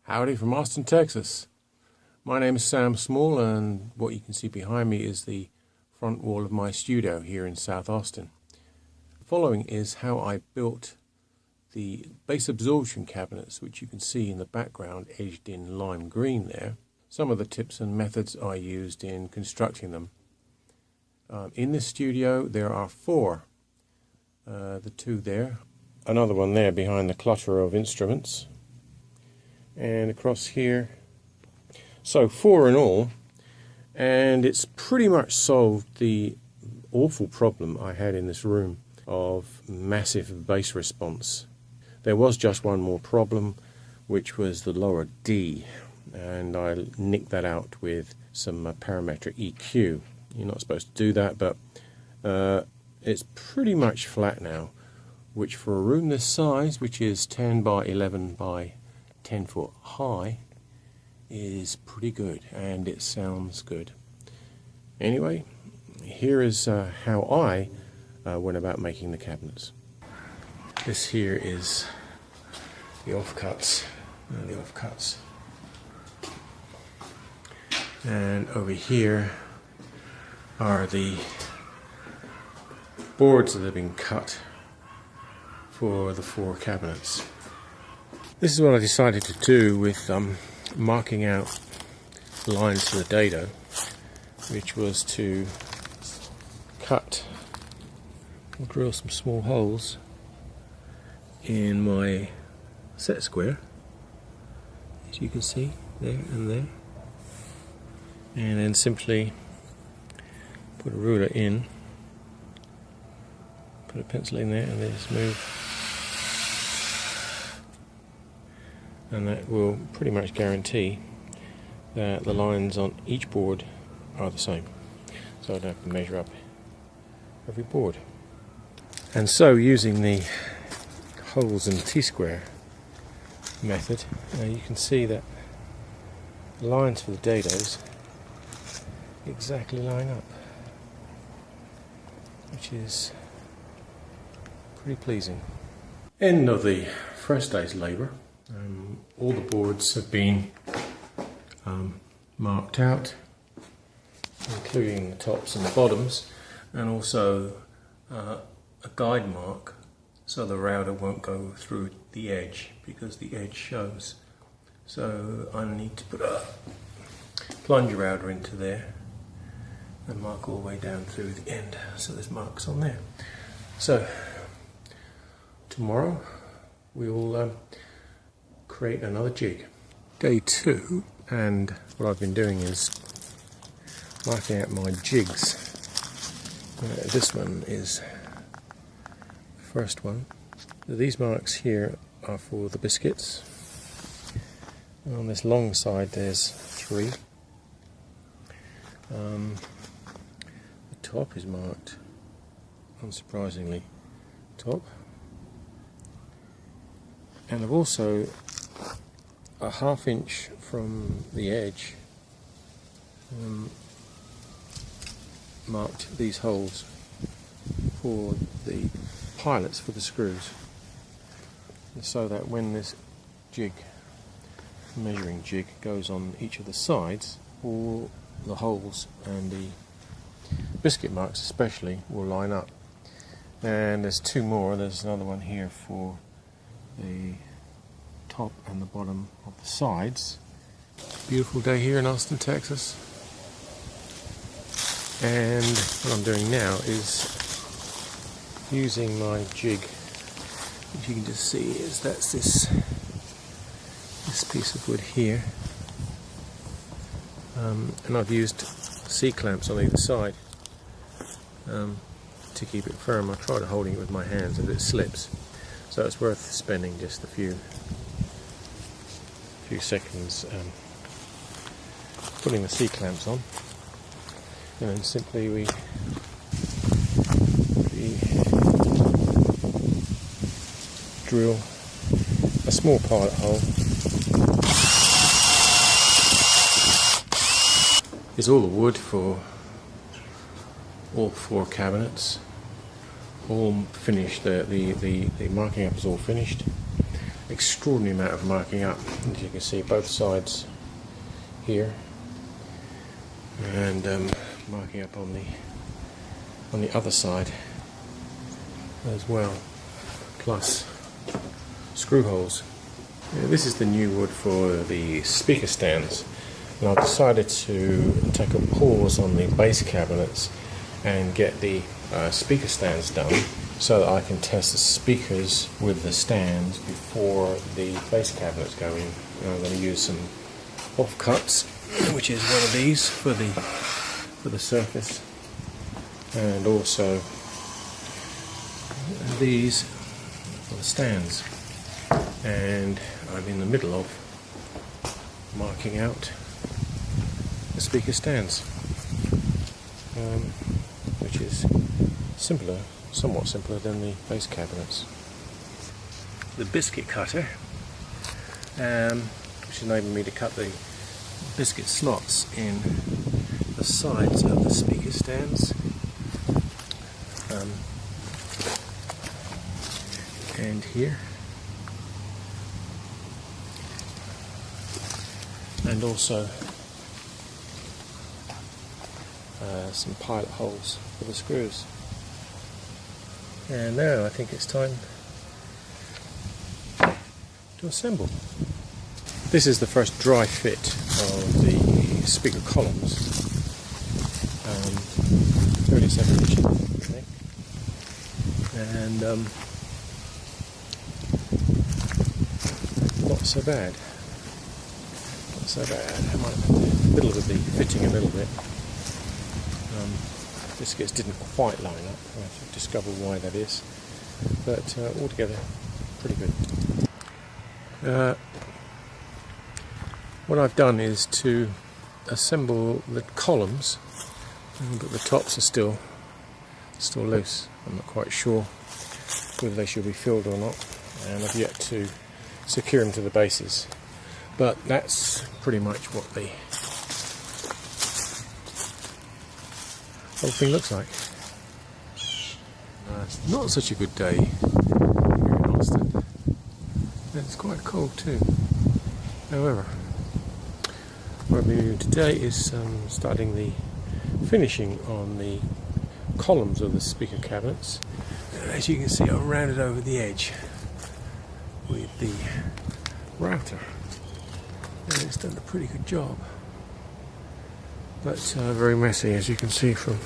Howdy from Austin, Texas. My name is Sam Small, and what you can see behind me is the front wall of my studio here in South Austin. The following is how I built the bass absorption cabinets, which you can see in the background edged in lime green there. Some of the tips and methods I used in constructing them. In this studio there are four. The two there, another one there behind the clutter of instruments, and across here. So four in all, and it's pretty much solved the awful problem I had in this room of massive bass response. There was just one more problem, which was the lower D, and I nicked that out with some parametric EQ. You're not supposed to do that, but it's pretty much flat now, which for a room this size, which is 10 by 11 by 10 foot high, is pretty good, and it sounds good. Anyway, here is how I went about making the cabinets. This here is the offcuts, and over here are the boards that have been cut for the four cabinets. This is what I decided to do with marking out lines to the dado, which was to cut or drill some small holes in my set square, as you can see there and there, and then simply put a ruler in, put a pencil in there, and then just move. And that will pretty much guarantee that the lines on each board are the same, so I don't have to measure up every board. And so, using the holes in the T-square method, you can see that the lines for the dados exactly line up, which is pretty pleasing. End of the first day's labour. All the boards have been marked out, including the tops and the bottoms, and also a guide mark so the router won't go through the edge, because the edge shows. So I need to put a plunger router into there and mark all the way down through the end, so there's marks on there. So tomorrow we will create another jig. Day 2, and what I've been doing is marking out my jigs. This one is the first one. These marks here are for the biscuits. On this long side there's 3. The top is marked, unsurprisingly, top. And I've also a ½ inch from the edge marked these holes for the pilots for the screws, so that when this jig, measuring jig, goes on each of the sides, all the holes and the biscuit marks especially will line up. And there's 2 more. There's another one here for the top and the bottom of the sides. Beautiful day here in Austin, Texas, and what I'm doing now is using my jig, which you can just see is that's this piece of wood here, and I've used C-clamps on either side to keep it firm. I tried holding it with my hands and it slips, so it's worth spending just a few seconds putting the C-clamps on, and then simply we drill a small pilot hole. Is all the wood for all 4 cabinets, all finished. The marking up is all finished. extraordinary amount of marking up, as you can see, both sides here, and marking up on the other side as well, plus screw holes. This is the new wood for the speaker stands, and I've decided to take a pause on the bass cabinets and get the speaker stands done so that I can test the speakers with the stands before the bass cabinets go in. I'm going to use some offcuts, which is one of these for the surface, and also these for the stands. And I'm in the middle of marking out the speaker stands, which is somewhat simpler than the bass cabinets. The biscuit cutter, which enabled me to cut the biscuit slots in the sides of the speaker stands, and here, and also some pilot holes for the screws. And now I think it's time to assemble. This is the first dry fit of the speaker columns. 37 inches, I think. And not so bad. Not so bad. I might have the middle of the fitting a little bit. Biscuits didn't quite line up. I have to discover why that is. But altogether, pretty good. What I've done is to assemble the columns, but the tops are still loose. I'm not quite sure whether they should be filled or not, and I've yet to secure them to the bases. But that's pretty much what the whole thing looks like. It's not such a good day here in Austin. It's quite cold too. However, what I'll be doing today is starting the finishing on the columns of the speaker cabinets. As you can see, I've rounded over the edge with the router, and it's done a pretty good job. But very messy, as you can see from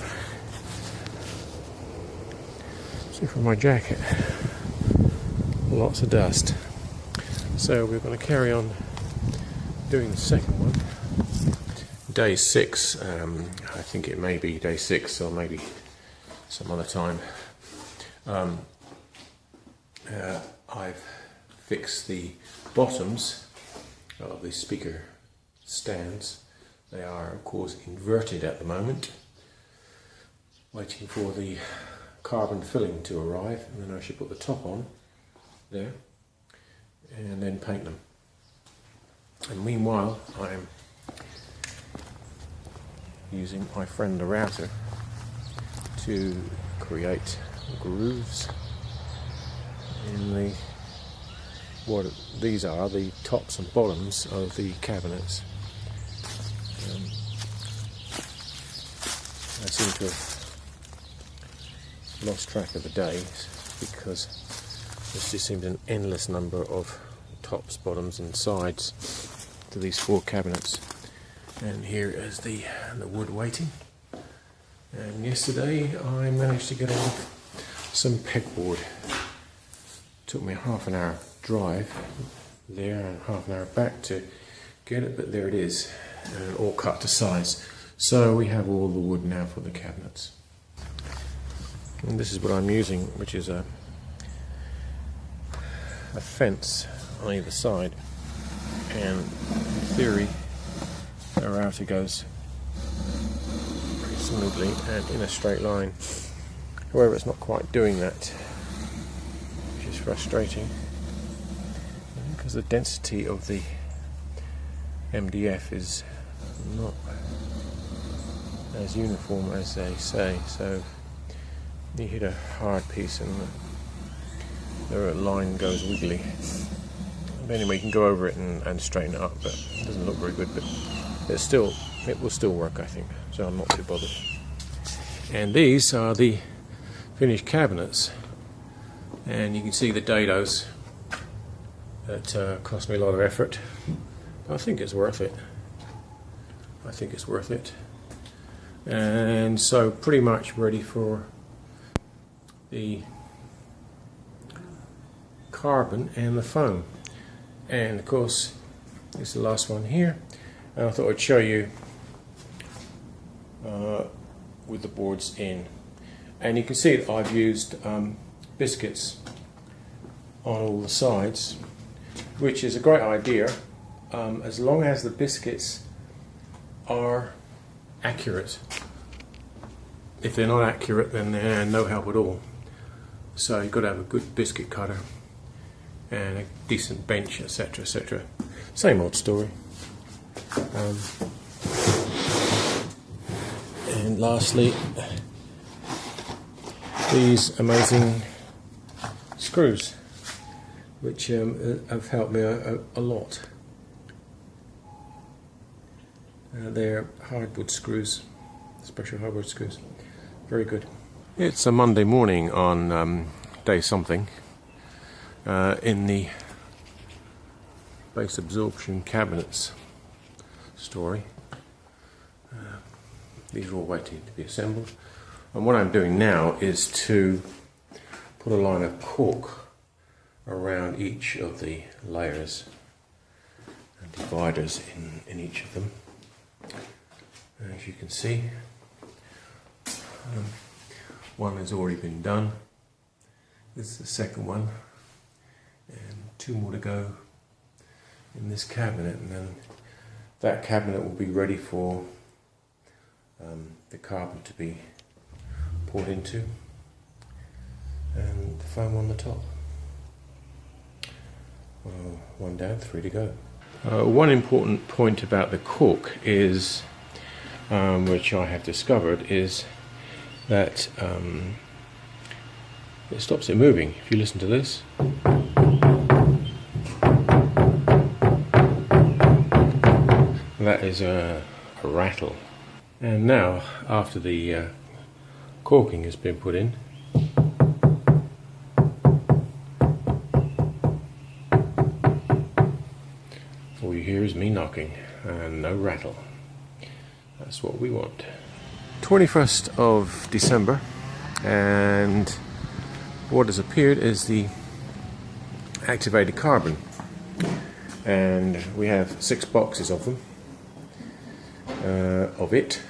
my jacket. Lots of dust. So we're going to carry on doing the second one. Day 6, I think it may be day 6 or maybe some other time. I've fixed the bottoms of the speaker stands. They are, of course, inverted at the moment, waiting for the carbon filling to arrive, and then I should put the top on there and then paint them. And meanwhile, I'm using my friend the router to create grooves in what these are, the tops and bottoms of the cabinets. I seem to have lost track of the days because there just seems an endless number of tops, bottoms and sides to these 4 cabinets. And here is the wood waiting. And yesterday I managed to get on some pegboard. Took me half an hour drive there and half an hour back to get it, but there it is, and all cut to size. So we have all the wood now for the cabinets. And this is what I'm using, which is a fence on either side, and in theory the router goes pretty smoothly and in a straight line. However, it's not quite doing that, which is frustrating because the density of the MDF is not as uniform as they say, so you hit a hard piece and the line goes wiggly. Anyway, you can go over it and straighten it up, but it doesn't look very good, but it will still work, I think, so I'm not too bothered. And these are the finished cabinets, and you can see the dados. That cost me a lot of effort. I think it's worth it. I think it's worth it. And so pretty much ready for the carbon and the foam. And of course, this is the last one here. And I thought I'd show you with the boards in. And you can see that I've used biscuits on all the sides, which is a great idea as long as the biscuits are accurate. If they're not accurate, then they're no help at all. So you've got to have a good biscuit cutter and a decent bench, etc., etc. Same old story. And lastly, these amazing screws, which have helped me a lot. They're hardwood screws, special hardwood screws. Very good. It's a Monday morning on day something in the base absorption cabinets story. These are all waiting to be assembled. And what I'm doing now is to put a line of cork around each of the layers and dividers in each of them. As you can see, one has already been done. This is the second one, and two more to go in this cabinet, and then that cabinet will be ready for the carbon to be poured into and the foam on the top. One down, three to go. One important point about the cork is, which I have discovered, is that it stops it moving. If you listen to this, that is a rattle. And now, after the corking has been put in, all you hear is me knocking and no rattle. That's what we want. 21st of December, and what has appeared is the activated carbon, and we have 6 boxes of them, of it,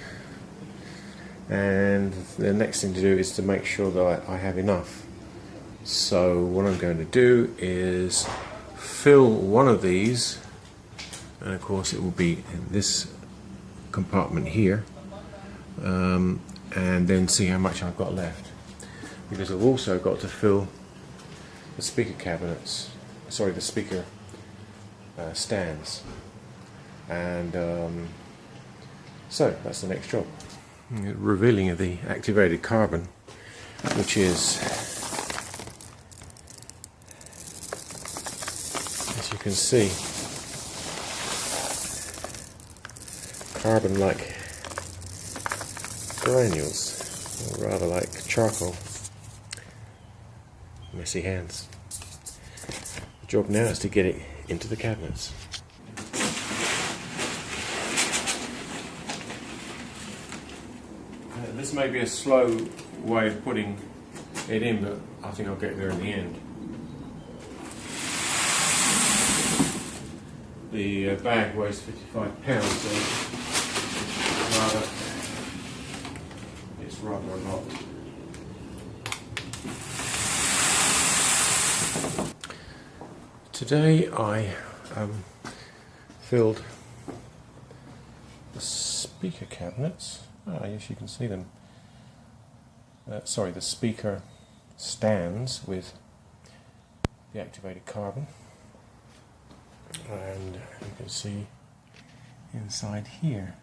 and the next thing to do is to make sure that I have enough. So what I'm going to do is fill one of these, and of course it will be in this compartment here, and then see how much I've got left, because I've also got to fill the speaker cabinets, sorry, the speaker stands, and so that's the next job. Revealing of the activated carbon, which is, as you can see, carbon like granules, or rather like charcoal. Messy hands. The job now is to get it into the cabinets. This may be a slow way of putting it in, but I think I'll get there in the end. The bag weighs 55 pounds, so it's rather a lot. Today I filled the speaker cabinets. Yes, you can see them. Sorry, the speaker stands with the activated carbon, and you can see inside here,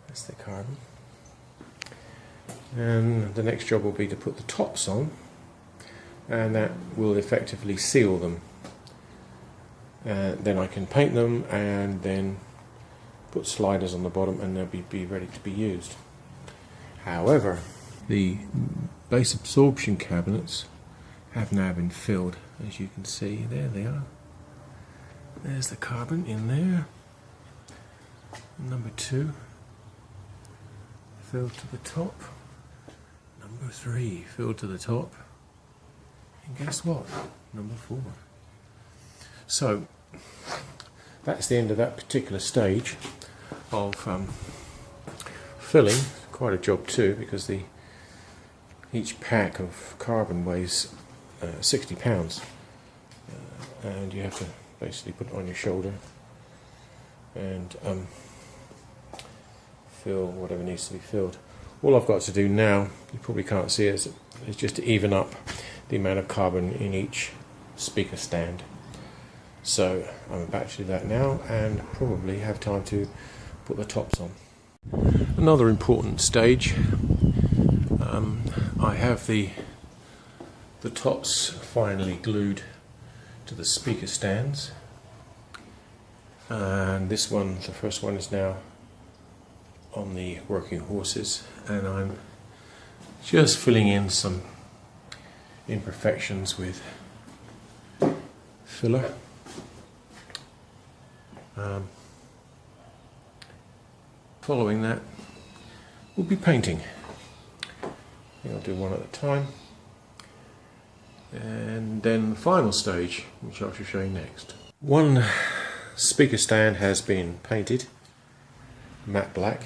that's the carbon. And the next job will be to put the tops on, and that will effectively seal them. Then I can paint them and then put sliders on the bottom and they'll be ready to be used. However, the base absorption cabinets have now been filled, as you can see. There they are. There's the carbon in there. Number 2 filled to the top. Number 3 filled to the top. And guess what? Number 4. So that's the end of that particular stage of filling. Quite a job too, because each pack of carbon weighs 60 pounds, and you have to basically put it on your shoulder and fill whatever needs to be filled. All I've got to do now, you probably can't see it, is just to even up the amount of carbon in each speaker stand. So I'm about to do that now and probably have time to put the tops on. Another important stage, I have the tops finally glued to the speaker stands, and this one, the first one, is now on the working horses, and I'm just filling in some imperfections with filler. Following that, we'll be painting. I think I'll do one at a time. And then the final stage, which I shall show you next. One speaker stand has been painted matte black.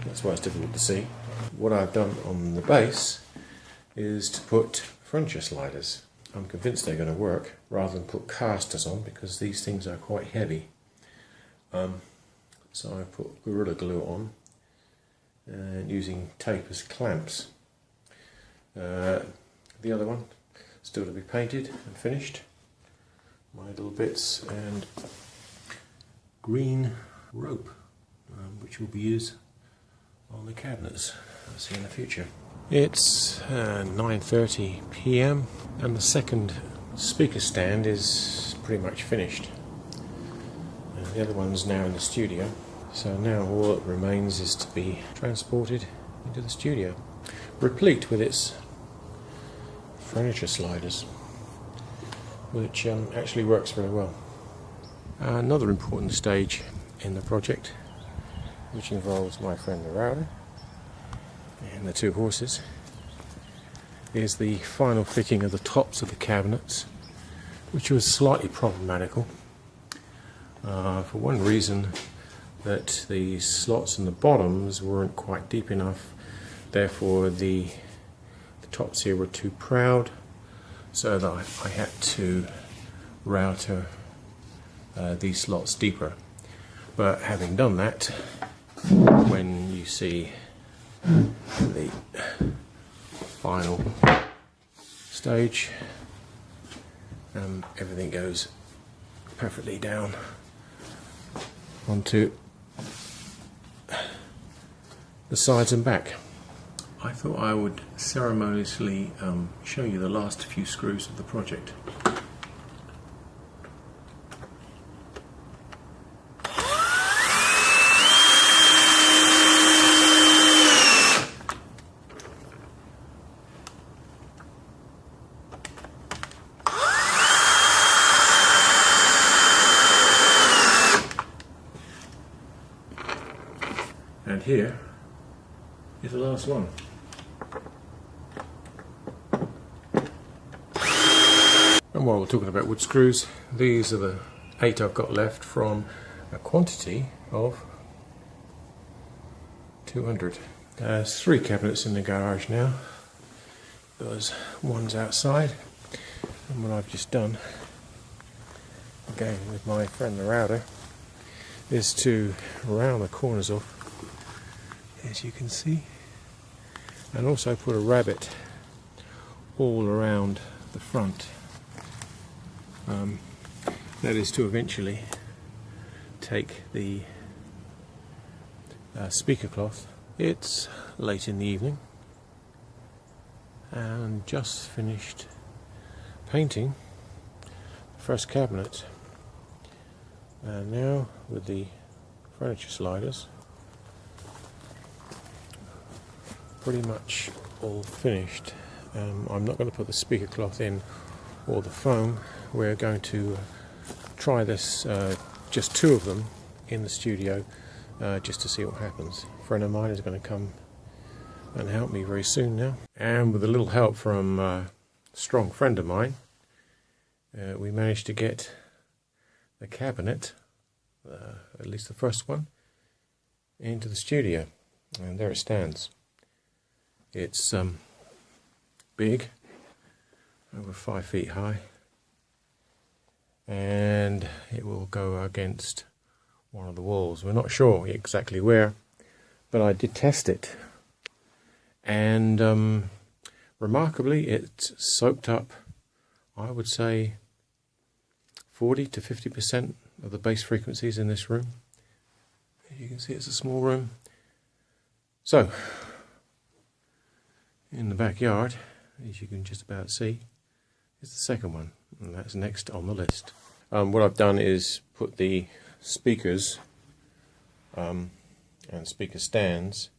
That's why it's difficult to see. What I've done on the base is to put furniture sliders. I'm convinced they're going to work, rather than put casters on, because these things are quite heavy. So I put Gorilla Glue on and using tape as clamps. The other one still to be painted and finished. My little bits and green rope, which will be used on the cabinets, I'll see in the future. It's 9:30 PM and the second speaker stand is pretty much finished. The other one's now in the studio, so now all that remains is to be transported into the studio, replete with its furniture sliders, which actually works very well. Another important stage in the project, which involves my friend the router and the 2 horses, is the final fitting of the tops of the cabinets, which was slightly problematical. For one reason, that the slots in the bottoms weren't quite deep enough, therefore the tops here were too proud, so that I had to router these slots deeper. But having done that, when you see the final stage, everything goes perfectly down onto the sides and back. I thought I would ceremoniously show you the last few screws of the project. And here is the last one. And while we're talking about wood screws, these are the 8 I've got left from a quantity of 200. There's 3 cabinets in the garage now. There's one's outside, and what I've just done, again with my friend the router, is to round the corners off, as you can see, and also put a rabbet all around the front. That is to eventually take the speaker cloth. It's late in the evening and just finished painting the first cabinet, and now with the furniture sliders pretty much all finished. I'm not going to put the speaker cloth in or the foam. We're going to try this, just two of them in the studio, just to see what happens. A friend of mine is going to come and help me very soon now, and with a little help from a strong friend of mine, we managed to get the cabinet, at least the first one, into the studio, and there it stands. It's big, over 5 feet high, and it will go against one of the walls. We're not sure exactly where, but I did test it, and remarkably it soaked up, I would say, 40 to 50% of the bass frequencies in this room. As you can see, it's a small room. So in the backyard, as you can just about see, is the second one, and that's next on the list. What I've done is put the speakers and speaker stands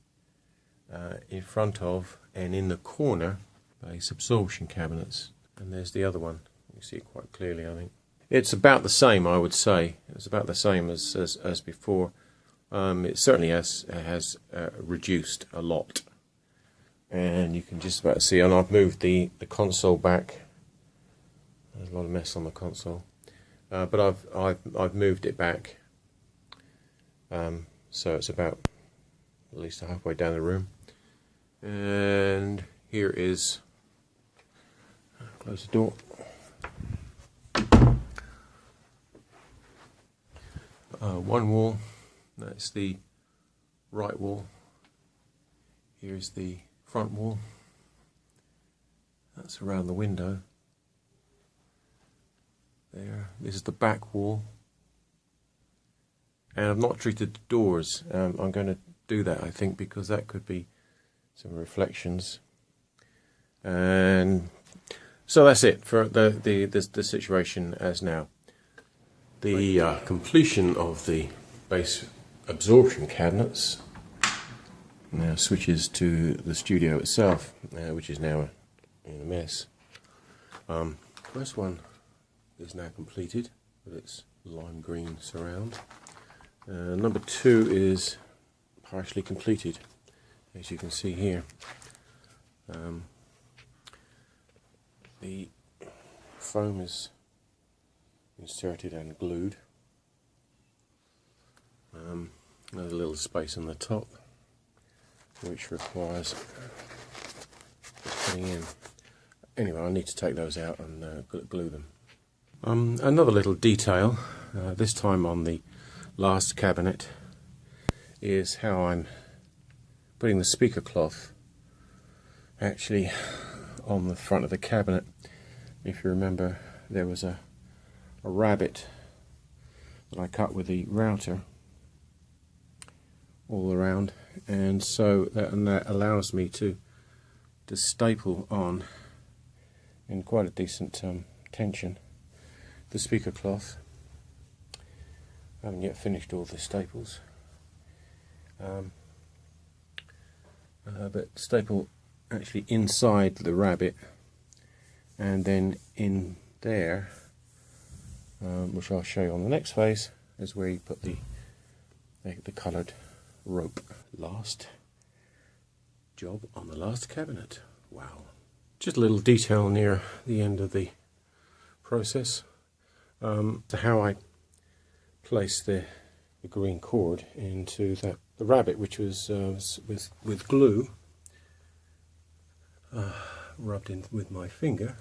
in front of and in the corner bass absorption cabinets, and there's the other one. You see it quite clearly, I think. It's about the same, I would say. It's about the same as before. It certainly has reduced a lot, and you can just about see. And I've moved the console back. There's a lot of mess on the console, but I've moved it back, so it's about at least halfway down the room. And here is, close the door. One wall, that's the right wall. Here's the front wall. That's around the window. There. This is the back wall. And I've not treated the doors. I'm going to do that, I think, because that could be some reflections. And so that's it for the situation as now. The completion of the bass absorption cabinets now switches to the studio itself, which is now in a mess. First one is now completed with its lime green surround. Number two is partially completed, as you can see here. The foam is inserted and glued. There's a little space on the top which requires putting in. Anyway, I need to take those out and glue them. Another little detail, this time on the last cabinet, is how I'm putting the speaker cloth actually on the front of the cabinet. If you remember, there was a rabbet that I cut with the router all around, and so that allows me to staple on in quite a decent tension the speaker cloth. I haven't yet finished all the staples, but staple actually inside the rabbet, and then in there, which I'll show you on the next phase, is where you put the coloured rope. Last job on the last cabinet. Wow. Just a little detail near the end of the process. How I place the green cord into the rabbet, which was with glue rubbed in with my finger,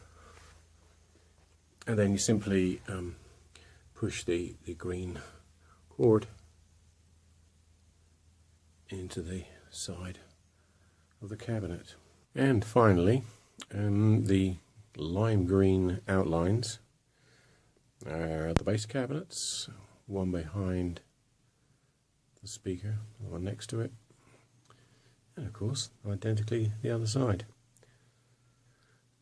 and then you simply push the green cord into the side of the cabinet. And finally, the lime green outlines are the bass cabinets, one behind the speaker, the one next to it, and of course identically the other side.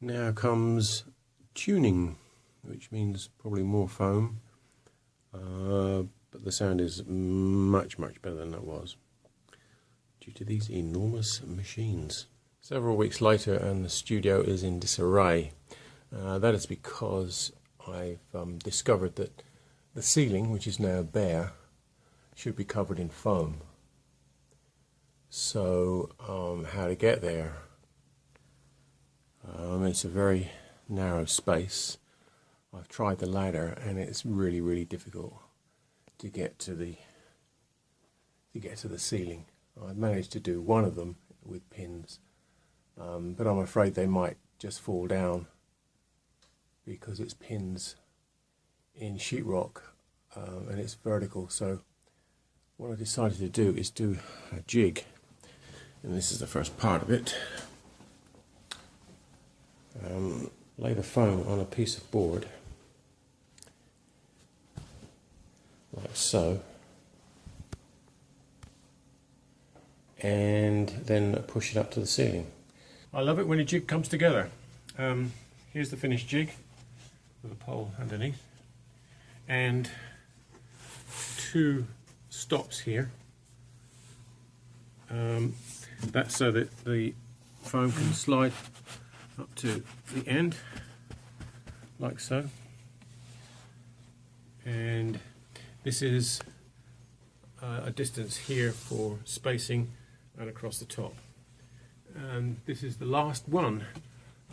Now comes tuning, which means probably more foam, but the sound is much better than it was due to these enormous machines. Several weeks later and the studio is in disarray. That is because I've discovered that the ceiling, which is now bare, should be covered in foam. So how to get there? It's a very narrow space. I've tried the ladder and it's really difficult to get to the ceiling. I've managed to do one of them with pins, but I'm afraid they might just fall down because it's pins in sheetrock and it's vertical. So what I decided to do is do a jig, and this is the first part of it. Lay the foam on a piece of board like so, and then push it up to the ceiling. I love it when a jig comes together. Here's the finished jig with a pole underneath and two stops here. That's so that the foam can slide up to the end like so, and this is a distance here for spacing and across the top, and this is the last one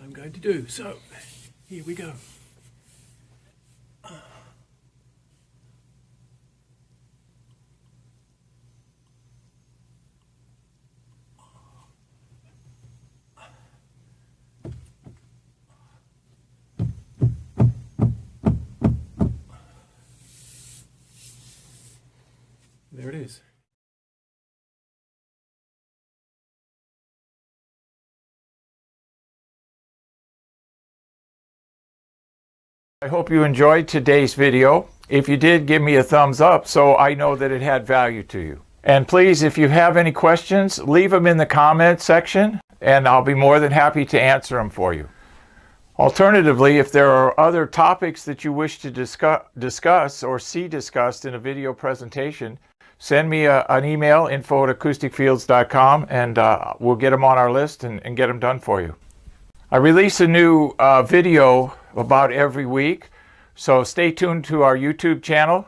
I'm going to do. So here we go. There it is. I hope you enjoyed today's video. If you did, give me a thumbs up so I know that it had value to you. And please, if you have any questions, leave them in the comment section and I'll be more than happy to answer them for you. Alternatively, if there are other topics that you wish to discuss or see discussed in a video presentation, send me an email, info@acousticfields.com, and we'll get them on our list and get them done for you. I release a new video about every week, so stay tuned to our YouTube channel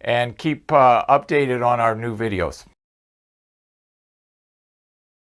and keep updated on our new videos.